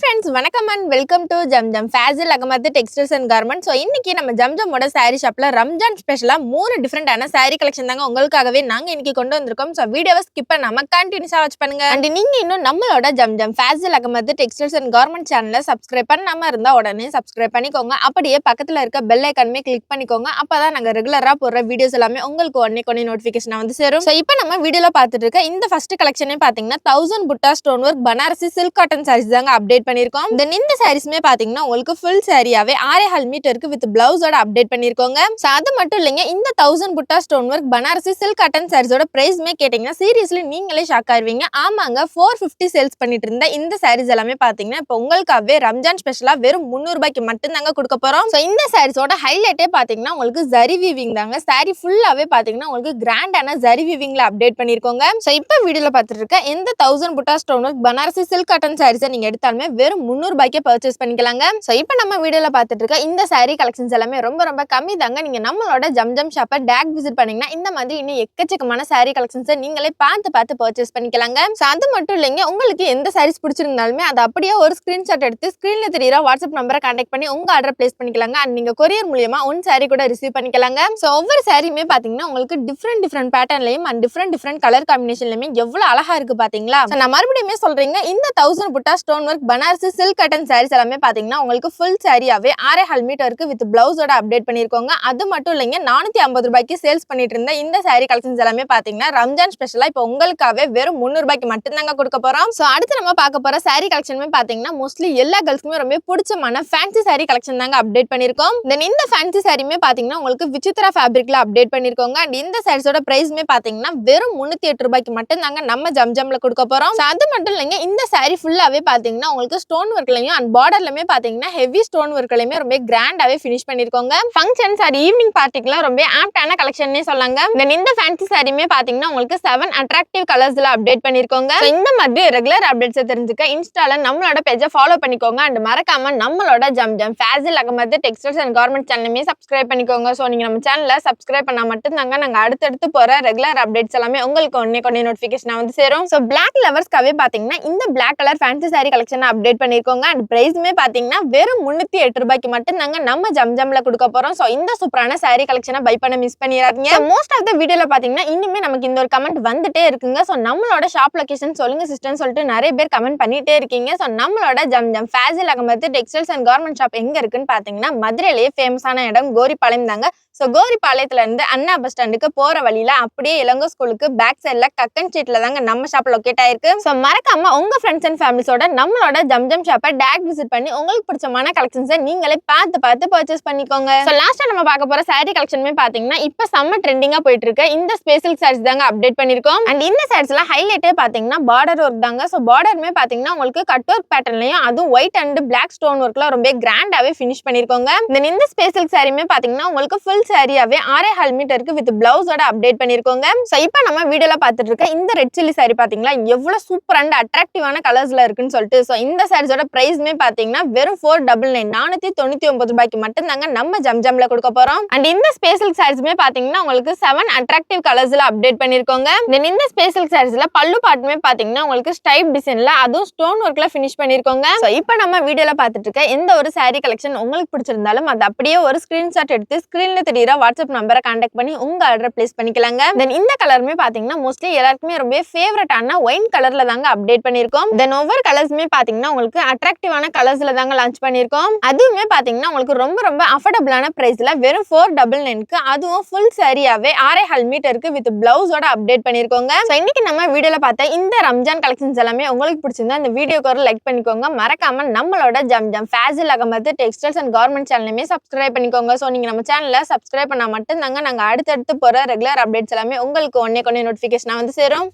friends, வணக்கம் and welcome to Zamzam Fazil Ahmed textiles and garments. So இன்னைக்கு நம்ம ஜம்ஜமோட சாரி ஷாப்ல ரம்ஜான் ஸ்பெஷலா 3 டிஃப்ரெண்டான சாரி கலெக்ஷன் தாங்க உங்களுக்காகவே நாங்க இன்னைக்கு கொண்டு வந்திருக்கோம். ஸோ வீடியோவை ஸ்கிப் பண்ணாம கண்டினியூஸா வாட்ச் பண்ணுங்க. அண்ட் நீங்க இன்னும் நம்மளோட Zamzam Fazil Ahmed textiles and garment சேனலை சப்ஸ்கிரைப் பண்ணாம இருந்தா உடனே சப்ஸ்கிரைப் பண்ணிக்கோங்க. அப்படியே பக்கத்துல இருக்க பெல் ஐக்கானுமே கிளிக் பண்ணிக்கோங்க. அப்பதான் நாங்க ரெகுலரா போடுற வீடியோஸ் எல்லாமே உங்களுக்கு உடனே நோட்டிபிகேஷன் வந்து சேரும். ஸோ இப்போ நம்ம வீடியோல பார்த்துட்டு இருக்க இந்த ஃபர்ஸ்ட் கலெக்ஷனே பாத்தீங்கன்னா 1000 புட்டா stone work Banarasi silk cotton sarees தாங்க அப்டேட் பண்ணிருக்கோம். தென் இந்த சாரீஸ்மே பாத்தீங்கன்னா உங்களுக்கு ஃபுல் சாரியாவே 6.5 மீட்டருக்கு வித் பிளவுஸோட அப்டேட் பண்ணிருக்கோங்க. சோ அது மட்டும் இல்லைங்க, இந்த 1000 புட்டா stone work Banarasi silk cotton சாரீஸோட பிரைஸ்மே கேட்டீங்கன்னா சீரியஸ்லி நீங்களே ஷாக் ஆயிருவீங்க. ஆமாங்க, 450 சேல்ஸ் பண்ணிட்டு இருந்த இந்த சாரீஸ் எல்லாமே பாத்தீங்கன்னா இப்போ உங்களுக்காகவே ரம்ஜான் ஸ்பெஷலா வெறும் 300 ரூபாய்க்கு மட்டும் தாங்க கொடுக்க போறோம். சோ இந்த சாரீஸோட ஹைலைட்டே பாத்தீங்கன்னா உங்களுக்கு ஜரி வீவிங் தாங்க. சாரி ஃபுல்லாவே பாத்தீங்கன்னா உங்களுக்கு கிராண்டான ஜரி வீவிங்ல அப்டேட் பண்ணிருக்கோங்க. சோ இப்போ வீடியோல பாத்துட்டு இருக்க இந்த 1000 புட்டா stone work Banarasi silk cotton sarees நீங்க எடுத்தாலுமே வெறும் 300 ரூபாய்க்கு பர்ச்சேஸ் பண்ணிக்கலாங்க. சோ இப்போ நம்ம வீடியோல பாத்துட்டு இருக்க இந்த சாரி கலெக்ஷன்ஸ் எல்லாமே ரொம்ப கம்மி தாங்க. நீங்க நம்மளோட ஜம்ஜம் ஷாப்பை டைரக்ட் விசிட் பண்ணீங்கன்னா இந்த மாதிரி இன்னும் எக்கச்சக்கமான சாரி கலெக்ஷன்ஸ் நீங்களே பார்த்து பர்ச்சேஸ் பண்ணிக்கலாங்க. சோ அது மட்டும் இல்லைங்க, உங்களுக்கு எந்த சாரீஸ் பிடிச்சிருந்தாலுமே அதை அப்படியே ஒரு ஸ்கிரீன்ஷாட் எடுத்து ஸ்கிரீன்ல தெரியுற வாட்ஸ்அப் நம்பரை கான்டாக்ட் பண்ணி உங்க ஆர்டர் பிளேஸ் பண்ணிக்கலாங்க. அண்ட் நீங்க கொரியர் மூலமா ஒன் சாரி கூட ரிசீவ் பண்ணிக்கலாங்க. சோ ஒவ்வொரு சாரியுமே பாத்தீங்கன்னா உங்களுக்கு டிஃப்ரெண்ட் பேட்டர்ன்லயும் அண்ட் டிஃப்ரெண்ட் கலர் காம்பினேஷன்லயுமே எவ்வளவு அழகா இருக்கு பாத்தீங்களா. நான் மறுபடியுமே சொல்றீங்க, இந்த 1000 புட்டா stone work Banarasi silk cotton sarees எல்லாமே பாத்தீங்கன்னா உங்களுக்கு ஃபுல் சாரியாவே 6.5 மீட்டருக்கு வித் பிளவுஸோட அப்டேட் பண்ணிருக்கோங்க. அது மட்டும் இல்லைங்க, 450 ரூபாய்க்கு சேல்ஸ் பண்ணிட்டு இருந்த இந்த சாரி கலெக்ஷன்ஸ் எல்லாமே பாத்தீங்கன்னா ரம்ஜான் ஸ்பெஷலா இப்போ உங்களுக்காகவே வெறும் 300 ரூபாய்க்கு மட்டும் தாங்க கொடுக்க போறோம். சோ அடுத்து நம்ம பார்க்க போற சாரி கலெக்ஷனுமே பாத்தீங்கன்னா மோஸ்ட்லி எல்லா கேர்ள்ஸ்க்குமே ரொம்ப பிடிச்சமான ஃபேன்சி சாரி கலெக்ஷன் தாங்க அப்டேட் பண்ணிருக்கோம். தென் இந்த ஃபேன்சி சாரியுமே பாத்தீங்கன்னா உங்களுக்கு விசித்ரா ஃபேப்ரிக்ல அப்டேட் பண்ணிருக்கோங்க. அண்ட் இந்த சாரீஸோட பிரைஸ்மே பாத்தீங்கன்னா வெறும் 308 ரூபாய்க்கு மட்டும் தாங்க நம்ம ஜம்ஜம்ல கொடுக்க போறோம். அது மட்டும் இல்லைங்க, இந்த சாரி ஃபுல்லாவே பாத்தீங்கன்னா உங்களுக்கு ஸ்டோன் ஒர்க்லயும் அண்ட் பார்டர்லயுமே பாத்தீங்கன்னா ஹெவி ஸ்டோன் ஒர்க்லயுமே ரொம்ப கிராண்டாவே ஃபினிஷ் பண்ணிருக்கோங்க. ஃபங்க்ஷன்ஸ் ஆர் ஈவினிங் பார்ட்டிக்குலாம் ரொம்ப ஆப்டான கலெக்ஷன்னே சொல்லாங்க. தென் இந்த ஃபேன்சி சாரியுமே பாத்தீங்கன்னா உங்களுக்கு 7 அட்ராக்டிவ் கலர்ஸ்ல அப்டேட் பண்ணிருக்கோங்க. இந்த மாதிரி ரெகுலர் அப்டேட்ஸ் தெரிஞ்சுக்க இன்ஸ்டால நம்மளோட பேஜை ஃபாலோ பண்ணிக்கோங்க. அண்ட் மறக்காம நம்மளோட Zamzam Fazil Ahmed textiles and garment சேனலுமே சப்ஸ்கிரைப் பண்ணிக்கோங்க. சோ நீங்க நம்ம சேனலை சப்ஸ்கிரைப் பண்ணா மட்டும் தாங்க நாங்க அடுத்தடுத்து போற ரெகுலர் அப்டேட்ஸ் எல்லாமே உங்களுக்கு ஒன்னே நோட்டிபிகேஷன் வந்து சேரும். சோ பிளாக் லவர்ஸ்க்காவே பாத்தீங்கன்னா இந்த black colour fancy saree collection update பண்ணிருக்கோங்க. அண்ட் பிரைஸ்மே பாத்தீங்கன்னா வெறும் 308 ரூபாய்க்கு மட்டும் தாங்க நம்ம ஜம்ஜம்ல கொடுக்க போறோம். சோ இந்த சூப்பரான சாரி கலெக்ஷனை பை பண்ண மிஸ் பண்ணிராதீங்க. மோஸ்ட் ஆஃப் த வீடியோல பாத்தீங்கன்னா இன்னுமே நமக்கு இந்த ஒரு கமெண்ட் வந்துட்டே இருக்குங்க. சோ நம்மளோட ஷாப் லொகேஷன் சொல்லுங்க சிஸ்டர்னு சொல்லிட்டு நிறைய பேர் கமெண்ட் பண்ணிட்டே இருக்கீங்க. சோ நம்மளோட Zamzam Fazil Ahmed textiles and garment shop எங்க இருக்குன்னு பாத்தீங்கன்னா மதுரையிலேயே ஃபேமஸான இடம் கோரிப்பாளையம் தாங்க. சோ கோரிப்பாளையத்துல இருந்து அண்ணா பஸ் ஸ்டாண்டுக்கு போற வழியில அப்படியே இளங்கோ ஸ்கூலுக்கு பேக் சைட்ல கக்கன் ஸ்ட்ரீட்ல தாங்க நம்ம ஷாப் லொகேட் ஆயிருக்கு. சோ மறக்காம உங்க ஃப்ரெண்ட்ஸ் அண்ட் ஃபேமிலிஸோட நம்மளோட ஜம்ஜம் ஷாப்பை டைரக்ட் விசிட் பண்ணி உங்களுக்கு பிடிச்சமான கலெக்ஷன்ஸை நீங்களே பார்த்து பர்ச்சேஸ் பண்ணிக்கோங்க. சோ லாஸ்டா நம்ம பார்க்க போற சாரி கலெக்ஷனுமே பாத்தீங்கன்னா இப்ப செம்ம ட்ரெண்டிங்கா போயிட்டு இருக்கு இந்த ஸ்பெஷல் சாரீஸ் தாங்க அப்டேட் பண்ணிருக்கோம். அண்ட் இந்த சாரீஸ்ல ஹைலைட்டே பாத்தீங்கன்னா பார்டர் ஒர்க் தாங்க. சோ பார்டருமே பாத்தீங்கன்னா உங்களுக்கு கட் ஒர்க் பேட்டர்ன்லயும் அதுவும் ஒயிட் அண்ட் பிளாக் ஸ்டோன் ஒர்க்ல ரொம்ப கிராண்டாவே ஃபினிஷ் பண்ணிருக்கோங்க. தென் இந்த ஸ்பெஷல் சாரியுமே பாத்தீங்கன்னா உங்களுக்கு ஃபுல் சாரியாவே 6.5 மீட்டருக்கு வித் பிளவுஸோட அப்டேட் பண்ணிருக்கோங்க. சோ இப்போ நம்ம வீடியோல பாத்துட்டு இருக்க இந்த ரெட் சில்லி சாரி பாத்தீங்களா எவ்வளவு சூப்பர் அண்ட் அட்ராக்டிவான கலர்ஸ்ல இருக்குன்னு சொல்லிட்டு. சோ இந்த சாரீஸோட பிரைஸ்மே பாத்தீங்கன்னா வெறும் 499 499 ரூபாய்க்கு மட்டும் தாங்க நம்ம ஜம்ஜம்ல கொடுக்க போறோம். அண்ட் இந்த ஸ்பெஷல் சாரீஸ்மே பாத்தீங்கன்னா உங்களுக்கு 7 அட்ராக்டிவ் கலர்ஸ்ல அப்டேட் பண்ணிருக்கோங்க. தென் இந்த ஸ்பெஷல் சாரீஸ்ல பல்லு பாட்டுமே பாத்தீங்கன்னா உங்களுக்கு ஸ்டைப் டிசைன்ல அதுவும் ஸ்டோன் ஒர்க்ல ஃபினிஷ் பண்ணிருக்கோங்க. சோ இப்போ நம்ம வீடியோல பாத்துட்டு இருக்க எந்த ஒரு சாரி கலெக்ஷன் உங்களுக்கு பிடிச்சிருந்தாலும் அது அப்படியே ஒரு ஸ்கிரீன்ஷாட் எடுத்து ஸ்கிரீன்ல தெரியுற வாட்ஸ்அப் நம்பரை கான்டாக்ட் பண்ணி உங்க ஆர்டர் பிளேஸ் பண்ணிக்கலாங்க. தென் இந்த கலருமே பாத்தீங்கன்னா மோஸ்ட்லி எல்லாருக்குமே ரொம்ப ஃபேவரட்டான ஒயின் கலர்ல தாங்க அப்டேட் பண்ணிருக்கோம். தென் ஒவ்வொரு கலர்ஸ்மே பாத்தீங்கன்னா உங்களுக்கு அட்ராக்டிவான கலர்ஸ்ல தாங்க லான்ச் பண்ணிருக்கோம். அதுவுமே பாத்தீங்கன்னா உங்களுக்கு ரொம்ப அஃபோர்டபிளான பிரைஸ்ல வெறும் 499க்கு அதுவும் ஃபுல் சாரியாவே 6.5 மீட்டருக்கு வித் பிளவுஸோட அப்டேட் பண்ணிருக்கோங்க. சோ இன்னைக்கு நம்ம வீடியோல பார்த்த இந்த ரம்ஜான் கலெக்ஷன்ஸ் எல்லாமே உங்களுக்கு பிடிச்சிருந்தா இந்த வீடியோக்கு ஒரு லைக் பண்ணிக்கோங்க. மறக்காம நம்மளோட Zamzam Fazil Ahmed textiles and garment சேனலுமே சப்ஸ்கிரைப் பண்ணிக்கோங்க. சோ நீங்க நம்ம சேனலை சப்ஸ்கிரைப் பண்ணா மட்டும் தாங்க நாங்க அடுத்தடுத்து போற ரெகுலர் அப்டேட்ஸ் எல்லாமே உங்களுக்கு ஒன்னே நோட்டிபிகேஷன் வந்து சேரும்.